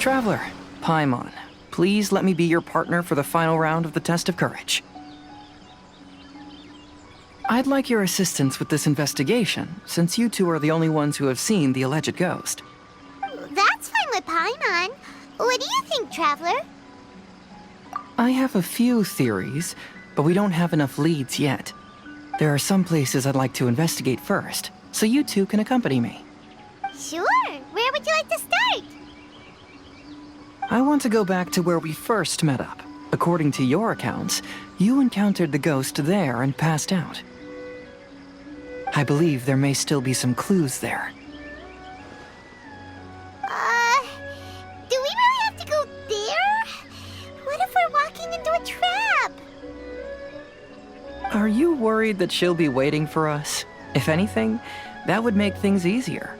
Traveler, Paimon, please let me be your partner for the final round of the test of courage. I'd like your assistance with this investigation, since you two are the only ones who have seen the alleged ghost. That's fine with Paimon. What do you think, Traveler? I have a few theories, but we don't have enough leads yet. There are some places I'd like to investigate first, so you two can accompany me. Sure. Where would you like to start? I want to go back to where we first met up. According to your accounts, you encountered the ghost there and passed out. I believe there may still be some clues there. Do we really have to go there? What if we're walking into a trap? Are you worried that she'll be waiting for us? If anything, that would make things easier.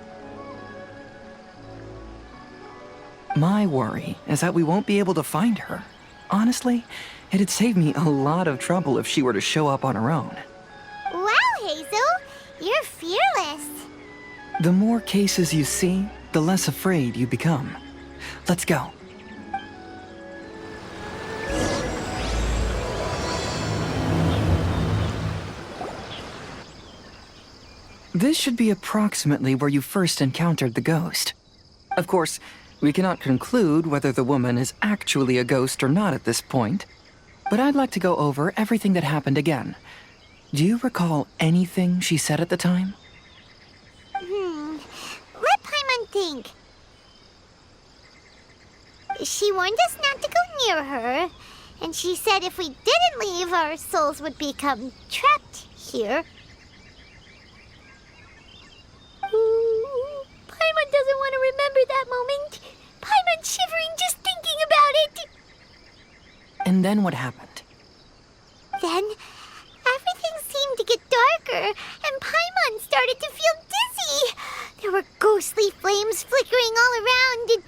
My worry is that we won't be able to find her. Honestly, it'd save me a lot of trouble if she were to show up on her own. Wow, Hazel! You're fearless. The more cases you see, the less afraid you become. Let's go. This should be approximately where you first encountered the ghost. Of course, we cannot conclude whether the woman is actually a ghost or not at this point, but I'd like to go over everything that happened again. Do you recall anything she said at the time? Let Paimon think. She warned us not to go near her, and she said if we didn't leave, our souls would become trapped here. Ooh, Paimon doesn't want to remember that moment. Paimon's shivering just thinking about it. And then what happened? Then, everything seemed to get darker, and Paimon started to feel dizzy. There were ghostly flames flickering all around, and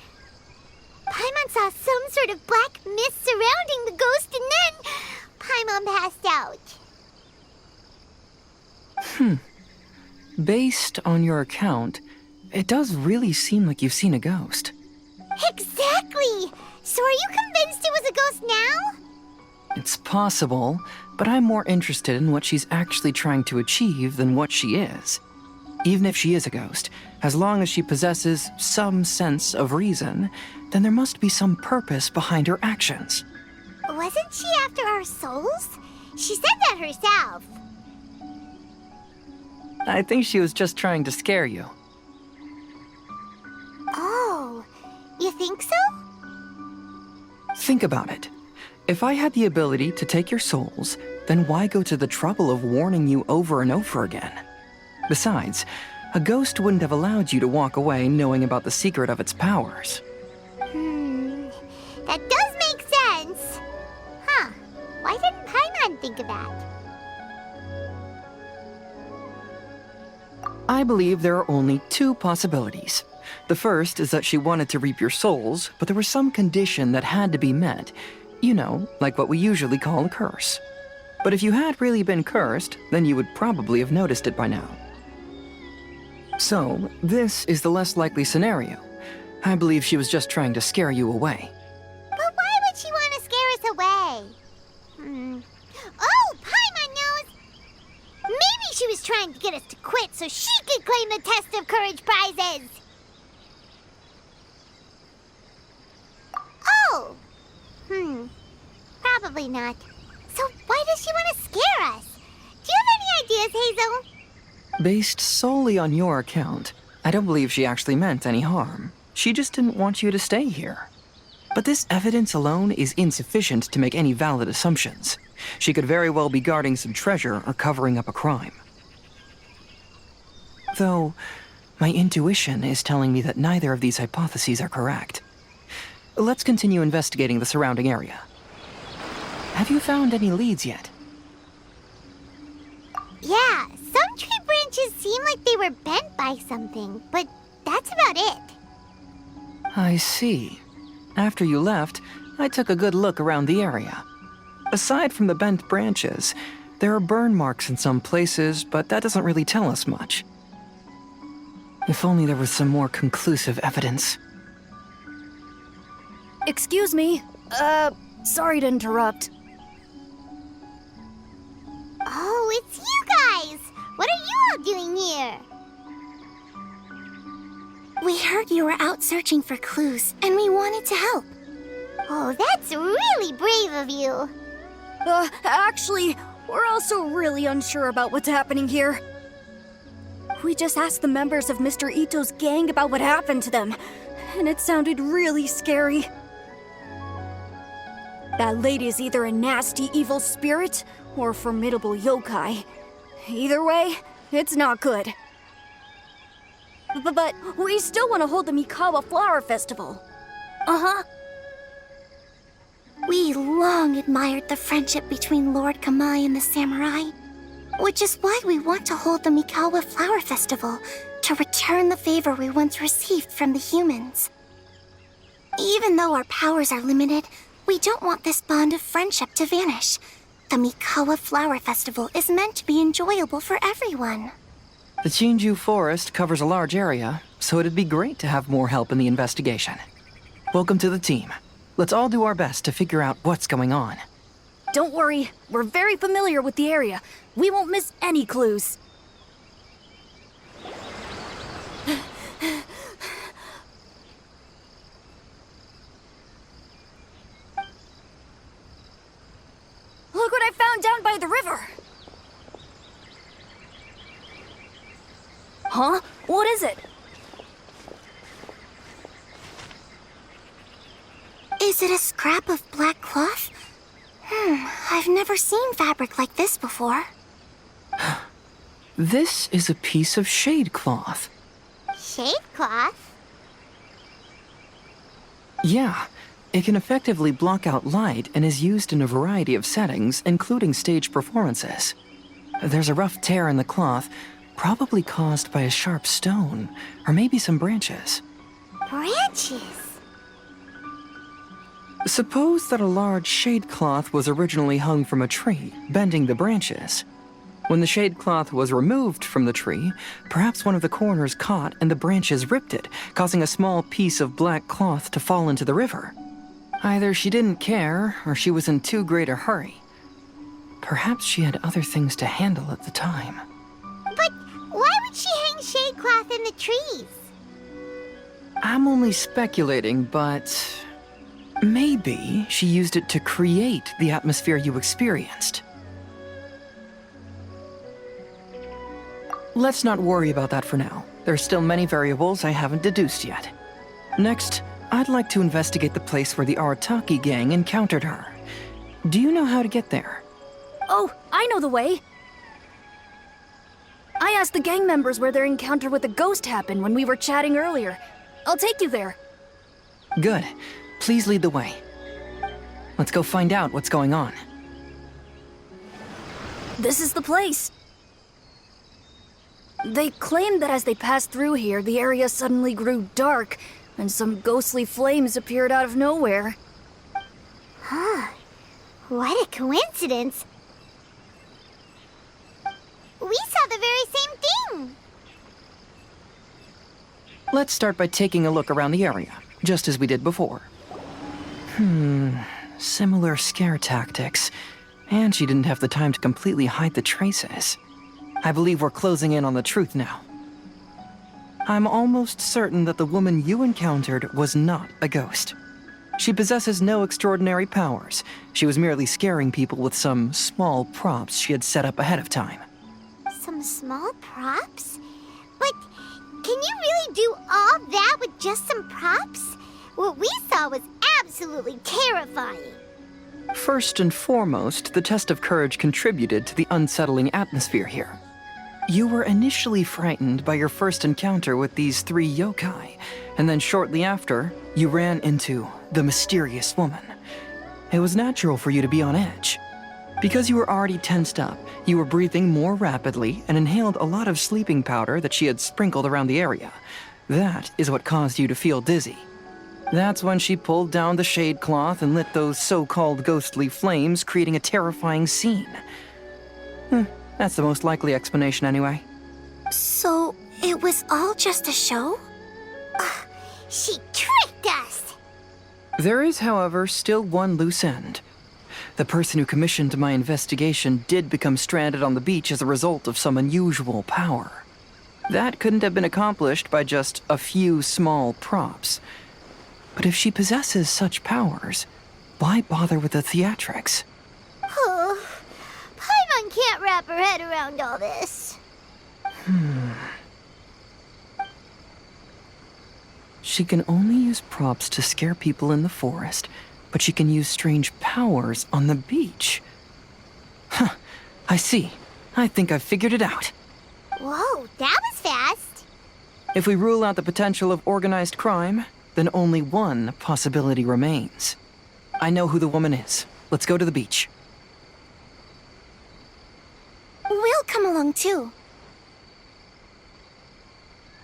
Paimon saw some sort of black mist surrounding the ghost, and then Paimon passed out. Based on your account, it does really seem like you've seen a ghost. Exactly! So are you convinced it was a ghost now? It's possible, but I'm more interested in what she's actually trying to achieve than what she is. Even if she is a ghost, as long as she possesses some sense of reason, then there must be some purpose behind her actions. Wasn't she after our souls? She said that herself. I think she was just trying to scare you. Oh, you think so? Think about it. If I had the ability to take your souls, then why go to the trouble of warning you over and over again? Besides, a ghost wouldn't have allowed you to walk away knowing about the secret of its powers. That does make sense. Huh, why didn't Paimon think of that? I believe there are only two possibilities. The first is that she wanted to reap your souls, but there was some condition that had to be met. You know, like what we usually call a curse. But if you had really been cursed, then you would probably have noticed it by now. So, this is the less likely scenario. I believe she was just trying to scare you away. But why would she want to scare us away? Oh, Paimon knows! Maybe she was trying to get us to quit so she could claim the Test of Courage prizes! Oh! Probably not. So why does she want to scare us? Do you have any ideas, Hazel? Based solely on your account, I don't believe she actually meant any harm. She just didn't want you to stay here. But this evidence alone is insufficient to make any valid assumptions. She could very well be guarding some treasure or covering up a crime. Though, my intuition is telling me that neither of these hypotheses are correct. Let's continue investigating the surrounding area. Have you found any leads yet? Yeah, some tree branches seem like they were bent by something, but that's about it. I see. After you left, I took a good look around the area. Aside from the bent branches, there are burn marks in some places, but that doesn't really tell us much. If only there was some more conclusive evidence. Excuse me. Sorry to interrupt. Oh, it's you guys! What are you all doing here? We heard you were out searching for clues, and we wanted to help. Oh, that's really brave of you. Actually, we're also really unsure about what's happening here. We just asked the members of Mr. Ito's gang about what happened to them, and it sounded really scary. That lady is either a nasty evil spirit or a formidable yokai. Either way, it's not good. But we still want to hold the miHoYo Flower Festival. Uh-huh. We long admired the friendship between Lord Kamai and the samurai, which is why we want to hold the miHoYo Flower Festival to return the favor we once received from the humans. Even though our powers are limited, we don't want this bond of friendship to vanish. The miHoYo Flower Festival is meant to be enjoyable for everyone. The Chinju Forest covers a large area, so it'd be great to have more help in the investigation. Welcome to the team. Let's all do our best to figure out what's going on. Don't worry, we're very familiar with the area. We won't miss any clues. Look what I found down by the river! Huh? What is it? Is it a scrap of black cloth? I've never seen fabric like this before. This is a piece of shade cloth. Shade cloth? Yeah, it can effectively block out light and is used in a variety of settings, including stage performances. There's a rough tear in the cloth, probably caused by a sharp stone, or maybe some branches. Branches? Suppose that a large shade cloth was originally hung from a tree, bending the branches. When the shade cloth was removed from the tree, perhaps one of the corners caught and the branches ripped it, causing a small piece of black cloth to fall into the river. Either she didn't care, or she was in too great a hurry. Perhaps she had other things to handle at the time. But why would she hang shade cloth in the trees? I'm only speculating, but maybe she used it to create the atmosphere you experienced. Let's not worry about that for now. There's still many variables I haven't deduced yet. Next, I'd like to investigate the place where the Arataki gang encountered her. Do you know how to get there? Oh, I know the way. I asked the gang members where their encounter with the ghost happened when we were chatting earlier. I'll take you there. Good. Please lead the way. Let's go find out what's going on. This is the place. They claimed that as they passed through here, the area suddenly grew dark, and some ghostly flames appeared out of nowhere. Huh. What a coincidence. We saw the very same thing. Let's start by taking a look around the area, just as we did before. Similar scare tactics. And she didn't have the time to completely hide the traces. I believe we're closing in on the truth now. I'm almost certain that the woman you encountered was not a ghost. She possesses no extraordinary powers. She was merely scaring people with some small props she had set up ahead of time. Some small props? But can you really do all that with just some props? What we saw was absolutely terrifying. First and foremost, the test of courage contributed to the unsettling atmosphere here. You were initially frightened by your first encounter with these three yokai, and then shortly after, you ran into the mysterious woman. It was natural for you to be on edge. Because you were already tensed up, you were breathing more rapidly and inhaled a lot of sleeping powder that she had sprinkled around the area. That is what caused you to feel dizzy. That's when she pulled down the shade cloth and lit those so-called ghostly flames, creating a terrifying scene. That's the most likely explanation anyway. So, it was all just a show? She tricked us! There is, however, still one loose end. The person who commissioned my investigation did become stranded on the beach as a result of some unusual power. That couldn't have been accomplished by just a few small props. But if she possesses such powers, why bother with the theatrics? Paimon can't wrap her head around all this. She can only use props to scare people in the forest, but she can use strange powers on the beach. Huh, I see. I think I've figured it out. Whoa, that was fast. If we rule out the potential of organized crime, then only one possibility remains. I know who the woman is. Let's go to the beach. We'll come along too.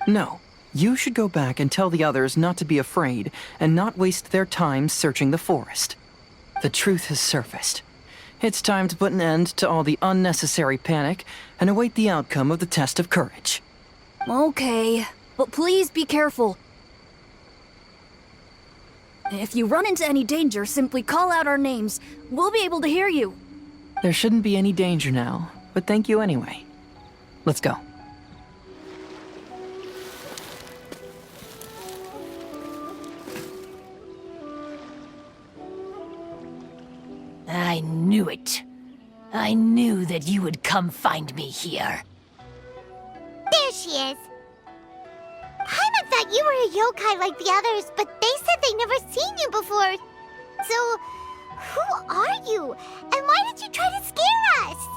No. You should go back and tell the others not to be afraid and not waste their time searching the forest. The truth has surfaced. It's time to put an end to all the unnecessary panic and await the outcome of the test of courage. Okay, but please be careful. If you run into any danger, simply call out our names. We'll be able to hear you. There shouldn't be any danger now, but thank you anyway. Let's go. I knew it. I knew that you would come find me here. There she is. Paimon thought you were a yokai like the others, but they said they never seen you before. So, who are you? And why did you try to scare us?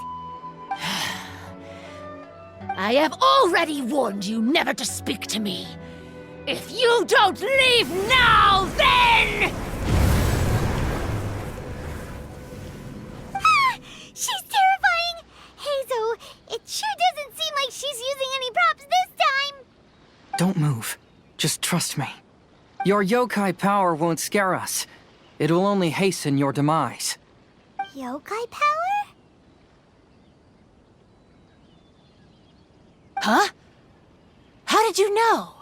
I have already warned you never to speak to me. If you don't leave now, then... She's terrifying! Hazel, it sure doesn't seem like she's using any props this time! Don't move. Just trust me. Your yokai power won't scare us. It will only hasten your demise. Yokai power? Huh? How did you know?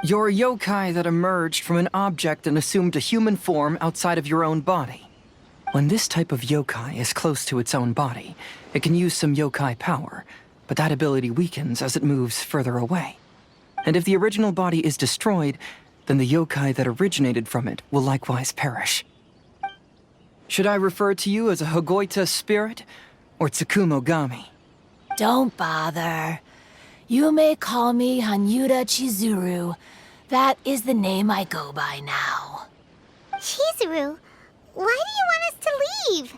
You're a yokai that emerged from an object and assumed a human form outside of your own body. When this type of yokai is close to its own body, it can use some yokai power, but that ability weakens as it moves further away. And if the original body is destroyed, then the yokai that originated from it will likewise perish. Should I refer to you as a Hagoita spirit or Tsukumogami? Don't bother. You may call me Hanyuda Chizuru. That is the name I go by now. Chizuru, why do you want us to leave?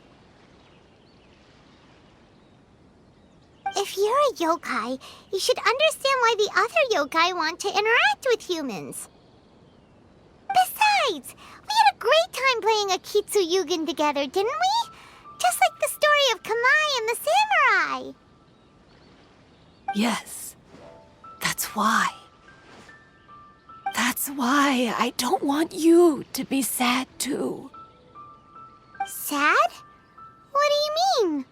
If you're a yokai, you should understand why the other yokai want to interact with humans. Besides, we had a great time playing Akitsu Yugen together, didn't we? Just like the story of Kamai and the samurai. Yes, that's why. That's why I don't want you to be sad too. Sad? What do you mean?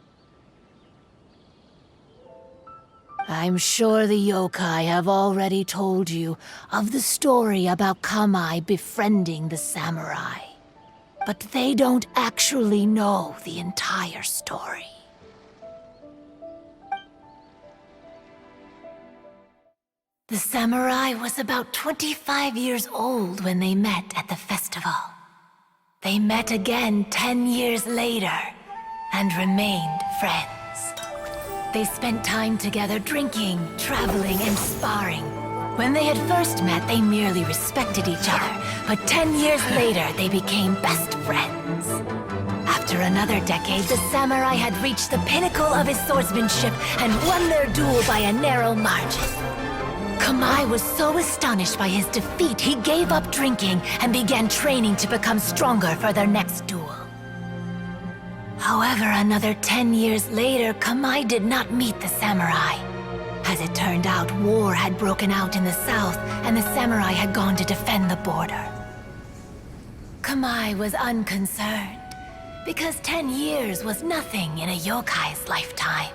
I'm sure the yokai have already told you of the story about Kamai befriending the samurai. But they don't actually know the entire story. The samurai was about 25 years old when they met at the festival. They met again 10 years later and remained friends. They spent time together drinking, traveling, and sparring. When they had first met, they merely respected each other, but 10 years later, they became best friends. After another decade, the samurai had reached the pinnacle of his swordsmanship and won their duel by a narrow margin. Kamai was so astonished by his defeat, he gave up drinking and began training to become stronger for their next duel. However, another 10 years later, Kamai did not meet the samurai. As it turned out, war had broken out in the south, and the samurai had gone to defend the border. Kamai was unconcerned, because 10 years was nothing in a yokai's lifetime.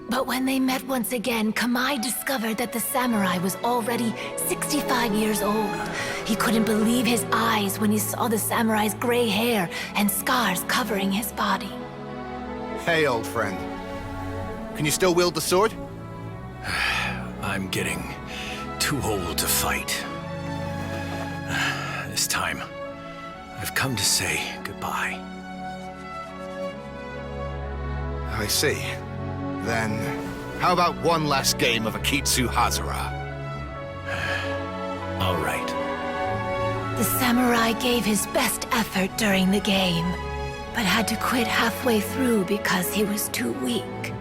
But when they met once again, Kamai discovered that the samurai was already 65 years old. He couldn't believe his eyes when he saw the samurai's gray hair and scars covering his body. Hey, old friend. Can you still wield the sword? I'm getting too old to fight. This time, I've come to say goodbye. I see. Then, how about one last game of Akitsu Hazara? All right. The samurai gave his best effort during the game, but had to quit halfway through because he was too weak.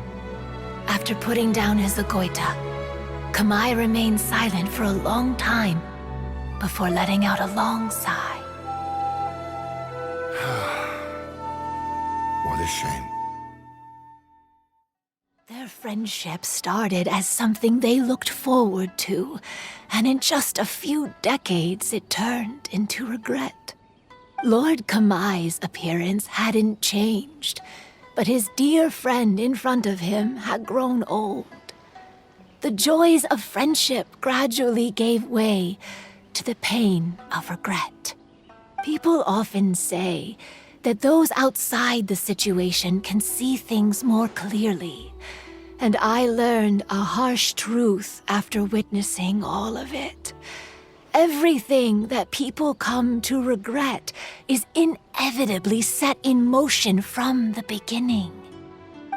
After putting down his agoita, Kamai remained silent for a long time before letting out a long sigh. What a shame. Their friendship started as something they looked forward to, and in just a few decades it turned into regret. Lord Kamai's appearance hadn't changed, but his dear friend in front of him had grown old. The joys of friendship gradually gave way to the pain of regret. People often say that those outside the situation can see things more clearly, and I learned a harsh truth after witnessing all of it. Everything that people come to regret is inevitably set in motion from the beginning.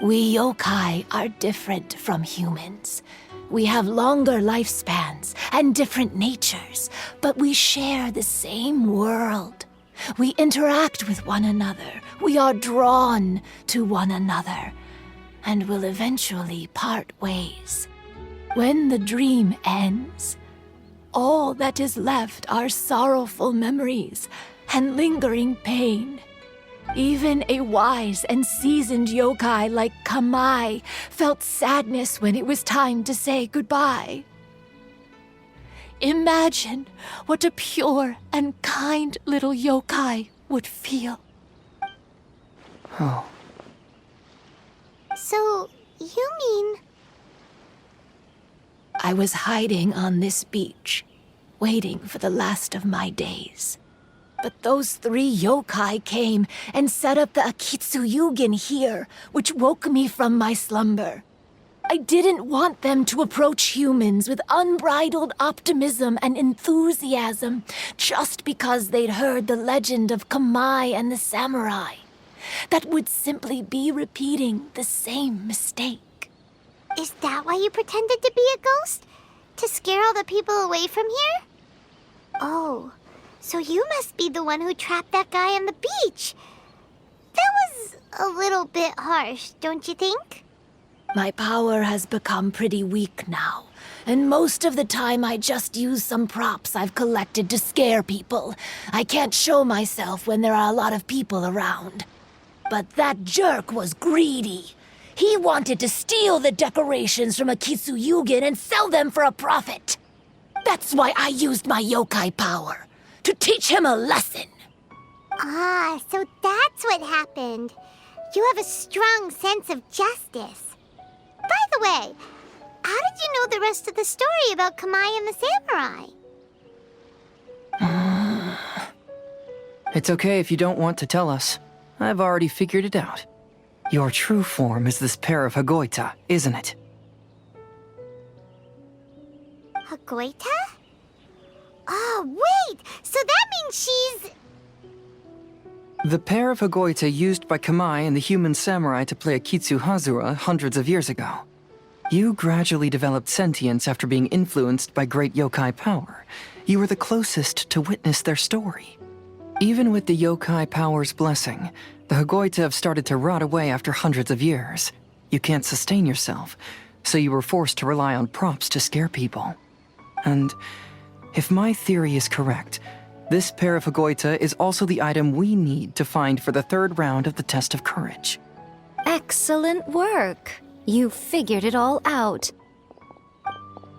We yokai are different from humans. We have longer lifespans and different natures, but we share the same world. We interact with one another. We are drawn to one another, and will eventually part ways. When the dream ends, all that is left are sorrowful memories and lingering pain. Even a wise and seasoned yokai like Kamai felt sadness when it was time to say goodbye. Imagine what a pure and kind little yokai would feel. Oh. So, you mean... I was hiding on this beach, waiting for the last of my days. But those 3 yokai came and set up the Akitsu Yugen here, which woke me from my slumber. I didn't want them to approach humans with unbridled optimism and enthusiasm just because they'd heard the legend of Kamai and the samurai. That would simply be repeating the same mistake. Is that why you pretended to be a ghost? To scare all the people away from here? Oh, so you must be the one who trapped that guy on the beach. That was a little bit harsh, don't you think? My power has become pretty weak now, and most of the time I just use some props I've collected to scare people. I can't show myself when there are a lot of people around. But that jerk was greedy. He wanted to steal the decorations from Akitsu Yugen and sell them for a profit. That's why I used my yokai power, to teach him a lesson. Ah, so that's what happened. You have a strong sense of justice. By the way, how did you know the rest of the story about Kamai and the samurai? It's okay if you don't want to tell us. I've already figured it out. Your true form is this pair of Hagoita, isn't it? Hagoita? Oh, wait! So that means she's... The pair of Hagoita used by Kamai and the human samurai to play Akitsu Hazura hundreds of years ago. You gradually developed sentience after being influenced by great yokai power. You were the closest to witness their story. Even with the yokai power's blessing, the Hagoita have started to rot away after hundreds of years. You can't sustain yourself, so you were forced to rely on props to scare people. And if my theory is correct, this pair of Hagoita is also the item we need to find for the 3rd round of the test of courage. Excellent work. You figured it all out.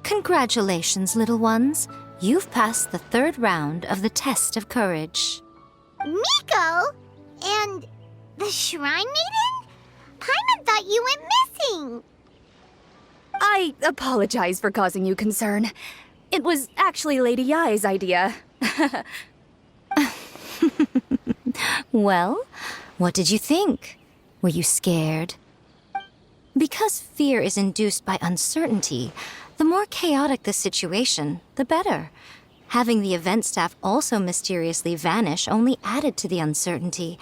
Congratulations, little ones. You've passed the 3rd round of the test of courage. Miko? And the Shrine Maiden? Paimon thought you went missing. I apologize for causing you concern. It was actually Lady Yai's idea. Well, what did you think? Were you scared? Because fear is induced by uncertainty, the more chaotic the situation, the better. Having the event staff also mysteriously vanish only added to the uncertainty.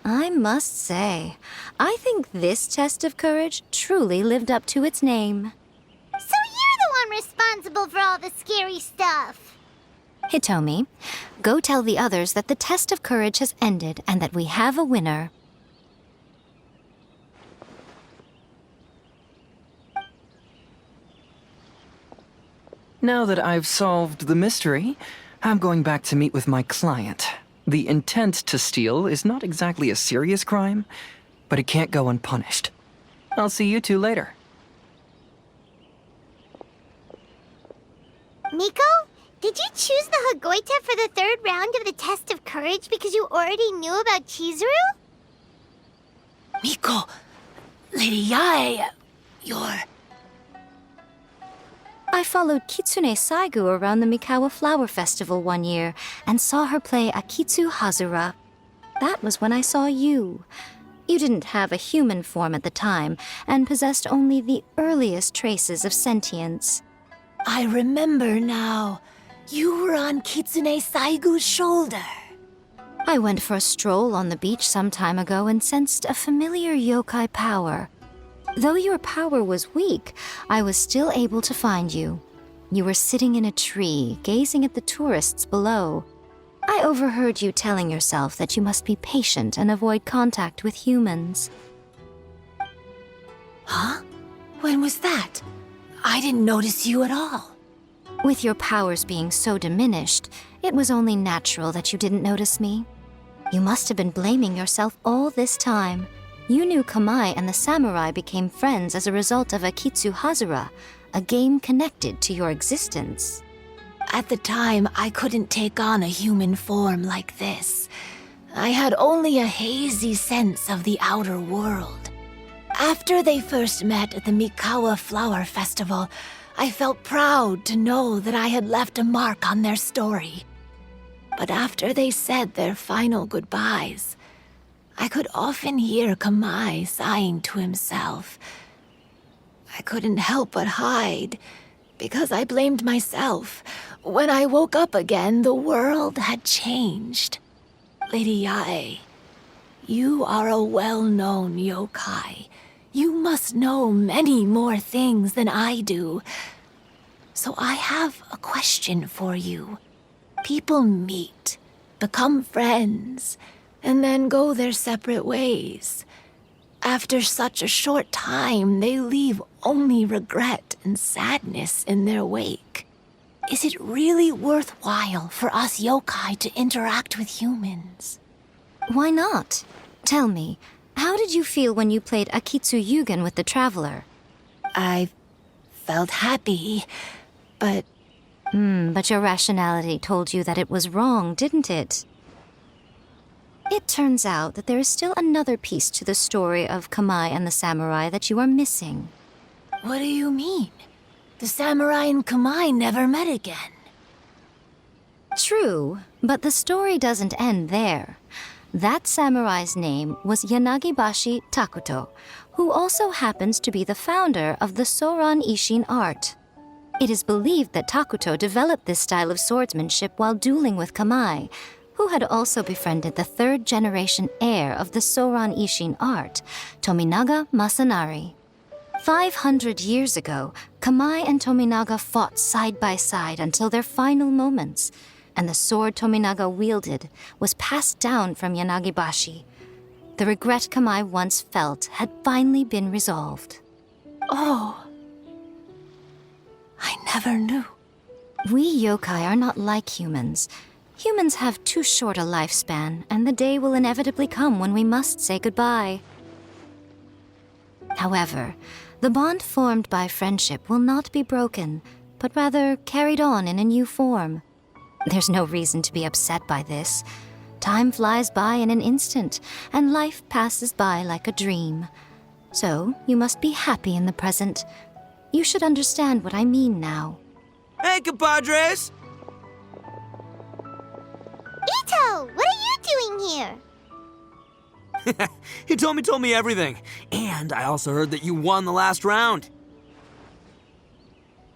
I must say, I think this test of courage truly lived up to its name. So you're the one responsible for all the scary stuff. Hitomi, go tell the others that the test of courage has ended and that we have a winner. Now that I've solved the mystery, I'm going back to meet with my client. The intent to steal is not exactly a serious crime, but it can't go unpunished. I'll see you two later. Miko, did you choose the Hagoita for the third round of the test of courage because you already knew about Chizuru? Miko, Lady Yae, you're... I followed Kitsune Saigu around the Mikawa Flower Festival one year and saw her play Akitsu Hazura. That was when I saw you. You didn't have a human form at the time and possessed only the earliest traces of sentience. I remember now. You were on Kitsune Saigu's shoulder. I went for a stroll on the beach some time ago and sensed a familiar yokai power. Though your power was weak, I was still able to find you. You were sitting in a tree, gazing at the tourists below. I overheard you telling yourself that you must be patient and avoid contact with humans. Huh? When was that? I didn't notice you at all. With your powers being so diminished, it was only natural that you didn't notice me. You must have been blaming yourself all this time. You knew Kamai and the samurai became friends as a result of Akitsu Hazura, a game connected to your existence. At the time, I couldn't take on a human form like this. I had only a hazy sense of the outer world. After they first met at the Mikawa Flower Festival, I felt proud to know that I had left a mark on their story. But after they said their final goodbyes, I could often hear Kamai sighing to himself. I couldn't help but hide, because I blamed myself. When I woke up again, the world had changed. Lady Yae, you are a well-known yokai. You must know many more things than I do. So I have a question for you. People meet, become friends, and then go their separate ways. After such a short time, they leave only regret and sadness in their wake. Is it really worthwhile for us yokai to interact with humans? Why not? Tell me, how did you feel when you played Akitsu Yugen with the Traveler? I felt happy, but... But your rationality told you that it was wrong, didn't it? It turns out that there is still another piece to the story of Kamai and the samurai that you are missing. What do you mean? The samurai and Kamai never met again. True, but the story doesn't end there. That samurai's name was Yanagibashi Takuto, who also happens to be the founder of the Soran Ishin art. It is believed that Takuto developed this style of swordsmanship while dueling with Kamai, who had also befriended the third-generation heir of the Soran Ishin art, Tominaga Masanari. 500 years ago, Kamai and Tominaga fought side by side until their final moments, and the sword Tominaga wielded was passed down from Yanagibashi. The regret Kamai once felt had finally been resolved. Oh, I never knew. We yokai are not like humans. Humans have too short a lifespan, and the day will inevitably come when we must say goodbye. However, the bond formed by friendship will not be broken, but rather carried on in a new form. There's no reason to be upset by this. Time flies by in an instant, and life passes by like a dream. So, you must be happy in the present. You should understand what I mean now. Hey, compadres! He told me everything. And I also heard that you won the last round.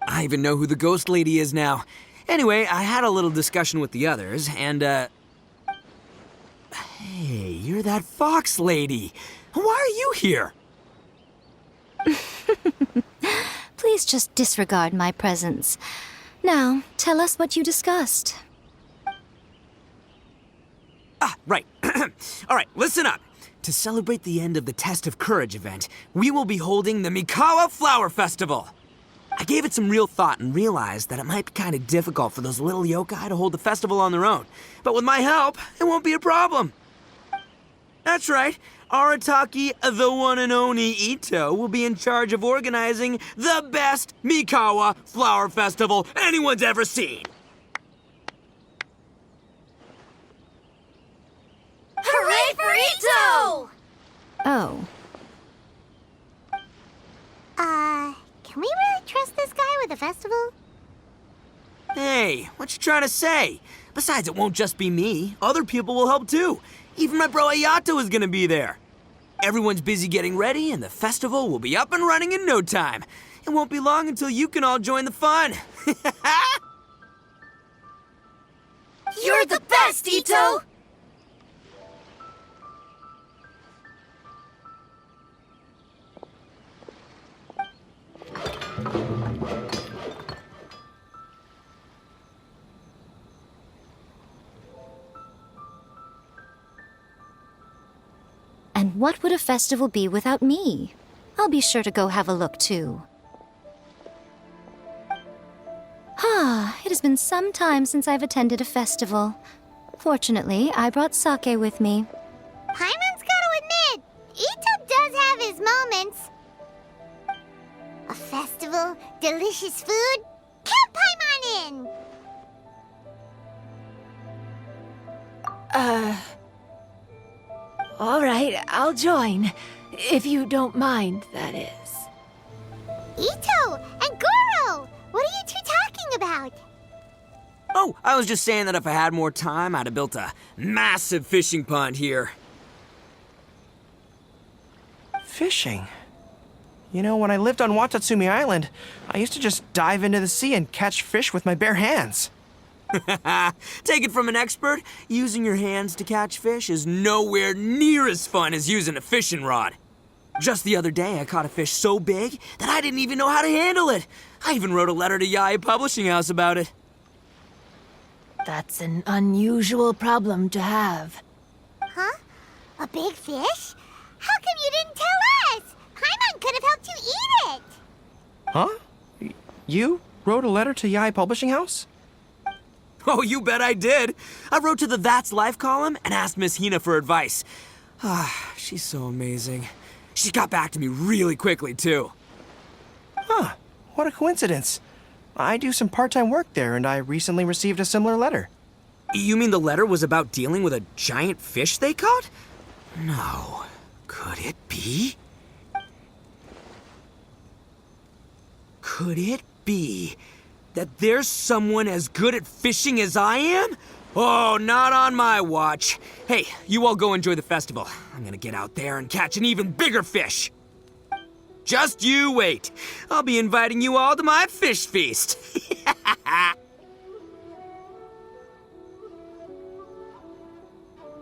I even know who the ghost lady is now. Anyway, I had a little discussion with the others, and, Hey, you're that fox lady. Why are you here? Please just disregard my presence. Now, tell us what you discussed. Right. All right, listen up. To celebrate the end of the Test of Courage event, we will be holding the Mikawa Flower Festival. I gave it some real thought and realized that it might be kind of difficult for those little yokai to hold the festival on their own. But with my help, it won't be a problem. That's right. Arataki, the one and only Ito, will be in charge of organizing the best Mikawa Flower Festival anyone's ever seen. Hooray for Ito! Oh, Can we really trust this guy with the festival? Hey, what you trying to say? Besides, it won't just be me. Other people will help too. Even my bro Ayato is gonna be there. Everyone's busy getting ready, and the festival will be up and running in no time. It won't be long until you can all join the fun. You're the best, Ito! and what would a festival be without me? I'll be sure to go have a look too. It has been some time since I've attended a festival. Fortunately, I brought sake with me. Paimon's gotta admit, Ito does have his moments. A festival, delicious food, count Paimon in! All right, I'll join. If you don't mind, that is. Ito and Goro! What are you two talking about? Oh, I was just saying that if I had more time, I'd have built a massive fishing pond here. Fishing? You know, when I lived on Watatsumi Island, I used to just dive into the sea and catch fish with my bare hands. Take it from an expert, using your hands to catch fish is nowhere near as fun as using a fishing rod. Just the other day, I caught a fish so big that I didn't even know how to handle it. I even wrote a letter to Yae Publishing House about it. That's an unusual problem to have. Huh? A big fish? How come you didn't tell us? Paimon could have helped you eat it! Huh? You wrote a letter to Yae Publishing House? Oh, you bet I did. I wrote to the That's Life column and asked Miss Hina for advice. She's so amazing. She got back to me really quickly, too. Huh, what a coincidence. I do some part-time work there, and I recently received a similar letter. You mean the letter was about dealing with a giant fish they caught? No. Could it be? Could it be that there's someone as good at fishing as I am? Oh, not on my watch. Hey, you all go enjoy the festival. I'm gonna get out there and catch an even bigger fish. Just you wait. I'll be inviting you all to my fish feast.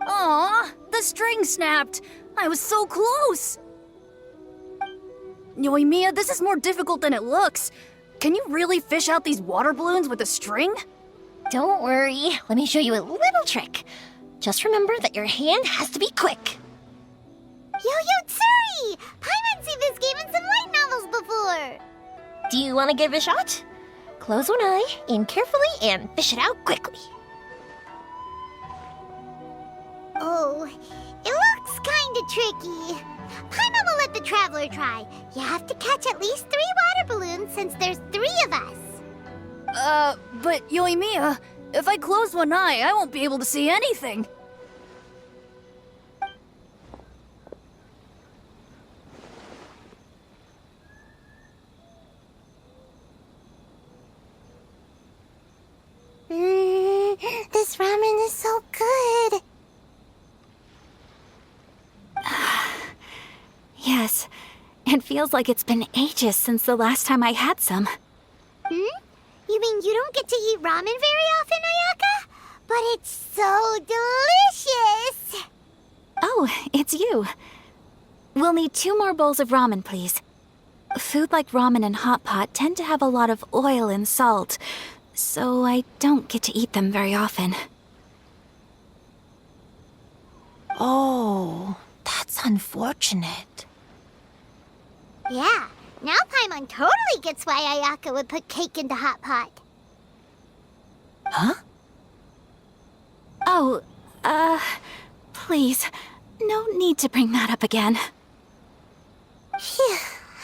Aw, the string snapped. I was so close. Yoimiya, this is more difficult than it looks. Can you really fish out these water balloons with a string? Don't worry, let me show you a little trick. Just remember that your hand has to be quick. Yo-Yo Tsuri! Paimon's seen this game in some light novels before! Do you want to give it a shot? Close one eye, aim carefully, and fish it out quickly. Oh, it looks kinda tricky. Paimon will let the traveler try. You have to catch at least 3 water balloons since there's 3 of us. But Yoimiya, if I close one eye, I won't be able to see anything. This ramen is so good. It feels like it's been ages since the last time I had some. You mean you don't get to eat ramen very often, Ayaka? But it's so delicious! Oh, it's you. We'll need 2 more bowls of ramen, please. Food like ramen and hot pot tend to have a lot of oil and salt, so I don't get to eat them very often. Oh, that's unfortunate. Yeah, now Paimon totally gets why Ayaka would put cake into hot pot. Huh? Oh, please, no need to bring that up again. Phew,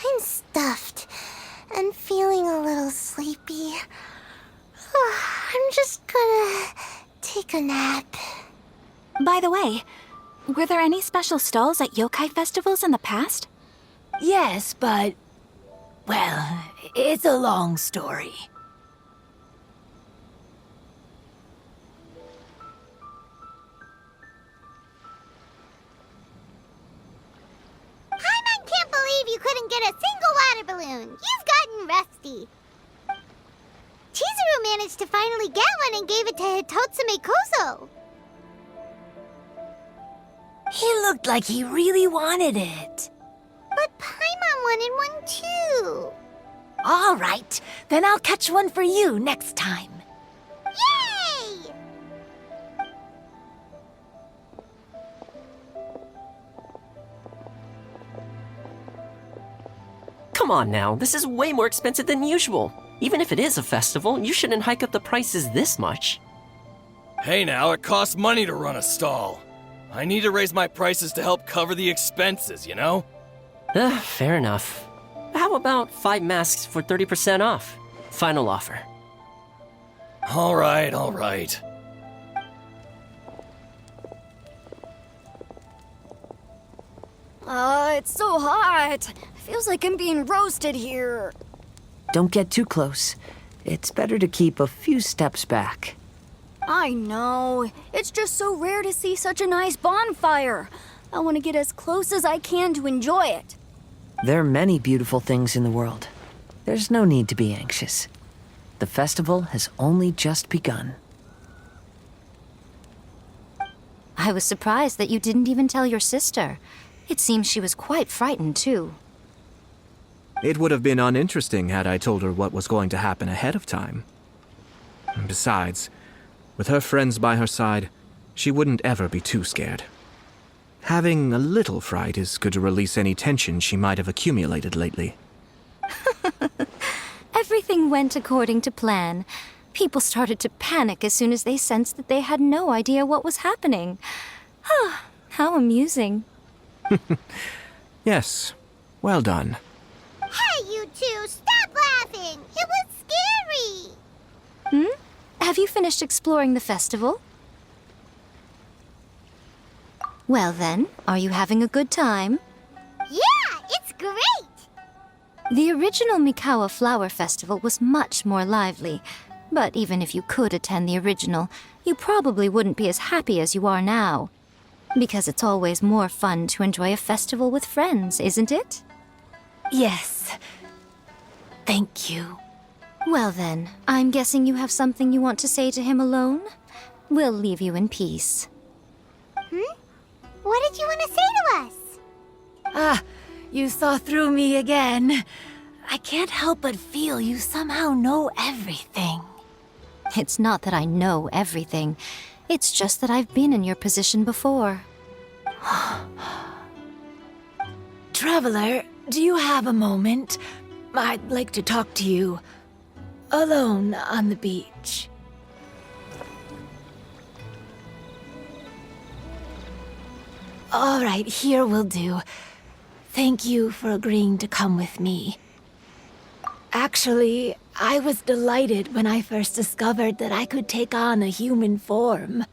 I'm stuffed and feeling a little sleepy. I'm just gonna take a nap. By the way, were there any special stalls at yokai festivals in the past? Yes, but... well, it's a long story. Paimon can't believe you couldn't get a single water balloon. You've gotten rusty. Chizuru managed to finally get one and gave it to Hitotsume Kozo. He looked like he really wanted it. But Paimon wanted one too. All right, then I'll catch one for you next time. Yay! Come on now, this is way more expensive than usual. Even if it is a festival, you shouldn't hike up the prices this much. Hey now, it costs money to run a stall. I need to raise my prices to help cover the expenses, you know? Fair enough. How about 5 masks for 30% off? Final offer. All right. It's so hot. Feels like I'm being roasted here. Don't get too close. It's better to keep a few steps back. I know. It's just so rare to see such a nice bonfire. I want to get as close as I can to enjoy it. There are many beautiful things in the world. There's no need to be anxious. The festival has only just begun. I was surprised that you didn't even tell your sister. It seems she was quite frightened, too. It would have been uninteresting had I told her what was going to happen ahead of time. Besides, with her friends by her side, she wouldn't ever be too scared. Having a little fright is good to release any tension she might have accumulated lately. Everything went according to plan. People started to panic as soon as they sensed that they had no idea what was happening. How amusing. Yes, well done. Hey, you two, stop laughing! It was scary! Have you finished exploring the festival? Well then, are you having a good time? Yeah, it's great! The original Mikawa Flower Festival was much more lively, but even if you could attend the original, you probably wouldn't be as happy as you are now. Because it's always more fun to enjoy a festival with friends, isn't it? Yes. Thank you. Well then, I'm guessing you have something you want to say to him alone? We'll leave you in peace. What did you want to say to us? You saw through me again. I can't help but feel you somehow know everything. It's not that I know everything. It's just that I've been in your position before. Traveler, do you have a moment? I'd like to talk to you. Alone on the beach. All right, here will do. Thank you for agreeing to come with me. Actually, I was delighted when I first discovered that I could take on a human form.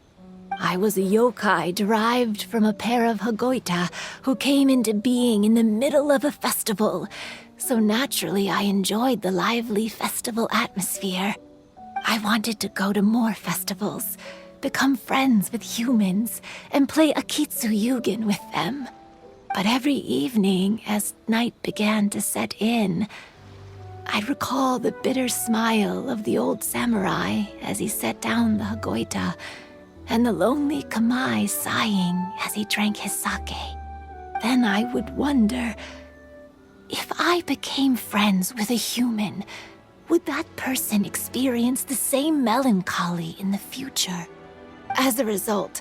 I was a yokai derived from a pair of Hagoita who came into being in the middle of a festival, so naturally I enjoyed the lively festival atmosphere. I wanted to go to more festivals, become friends with humans, and play Akitsu Yugen with them. But every evening, as night began to set in, I'd recall the bitter smile of the old samurai as he set down the Hagoita, and the lonely Kamai sighing as he drank his sake. Then I would wonder, if I became friends with a human, would that person experience the same melancholy in the future? As a result,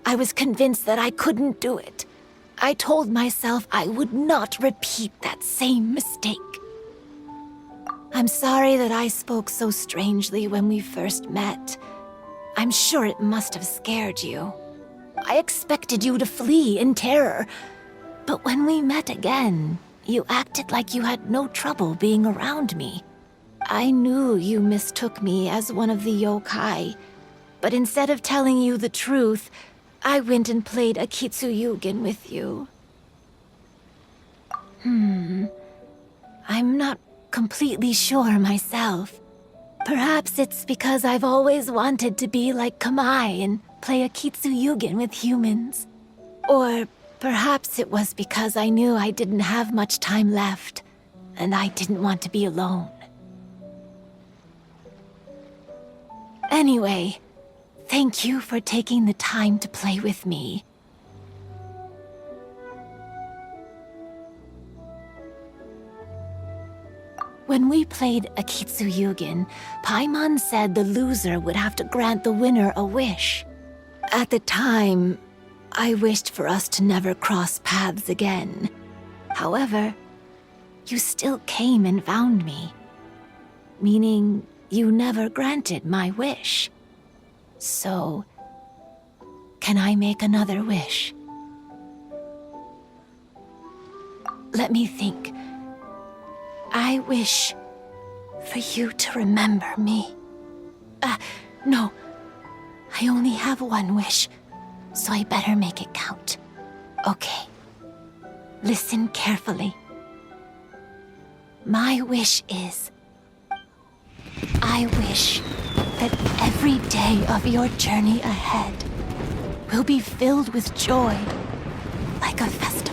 I was convinced that I couldn't do it. I told myself I would not repeat that same mistake. I'm sorry that I spoke so strangely when we first met. I'm sure it must have scared you. I expected you to flee in terror, but when we met again, you acted like you had no trouble being around me. I knew you mistook me as one of the yokai, but instead of telling you the truth, I went and played Akitsu Yugen with you. I'm not completely sure myself. Perhaps it's because I've always wanted to be like Kamai and play Akitsu Yugen with humans. Or perhaps it was because I knew I didn't have much time left, and I didn't want to be alone. Anyway, thank you for taking the time to play with me. When we played Akitsu Yugen, Paimon said the loser would have to grant the winner a wish. At the time, I wished for us to never cross paths again. However, you still came and found me, meaning you never granted my wish. So, can I make another wish? Let me think. I wish for you to remember me. No. I only have one wish, so I better make it count. Okay. Listen carefully. My wish is, I wish that every day of your journey ahead will be filled with joy, like a festival.